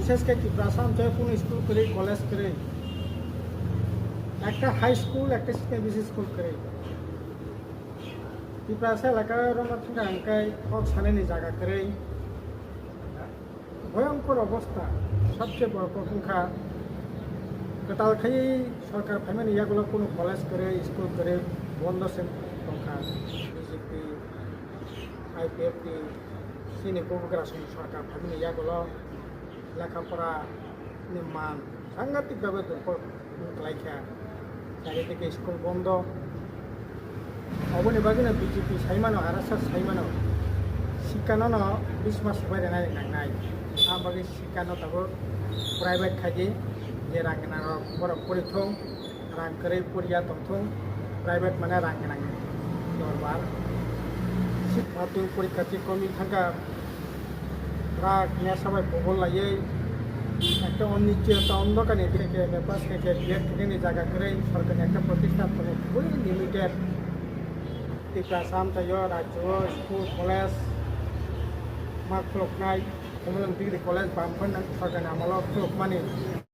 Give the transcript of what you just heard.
বিশেষ করে ত্রিপুরা সামচয় কোনো স্কুল করে কলেজ করে একটা হাই স্কুল একটা বিশেষ স্কুল করে ত্রিপুরা এলাকায় রঙা আঙ্কাই হক সানাইনি জায়গা করে ভয়ঙ্কর অবস্থা সবচেয়ে বড় প্রশংসা kwtal খাই সরকার ফাইমানি ইয়াগুলো কোনো কলেজ করে স্কুল করে বন্ধ সংখ্যা বিজেপি IPFT সিনি প্রভুগ্রাসন সরকার ফাইমানি ইয়াগুলো লেখাপড়া মান সাংঘাতিকভাবে দুর্বল লাইখা চারিদিকে স্কুল বন্ধ অবনি বাগিনা BJP সাইমানো RSS সাইমানো শিক্ষানো 20 মাস বাইরে নাই आबागे शिक्षानो तब प्राइवेट खाजे जे रांगना बरफ परिथों रां करे परिया तंथों प्राइवेट माने रांगना दरबार शिक्षातु परीक्षार्थी कमी थाका राग ने सबाई बगल लाये একটা অনিশ্চয়তা অন্ধকারে থেকে ব্যাপার থেকে বিয়ের থেকে জায়গা করে সরকারি একটা প্রতিষ্ঠান করে খুবই লিমিটেড ত্রিপুরা সামতায় রাজ্য স্কুল কলেজ मा खुलुकनाय कमल डिग्री कलेज बामफोर सरकारनि आमोलाव खुलुकमानि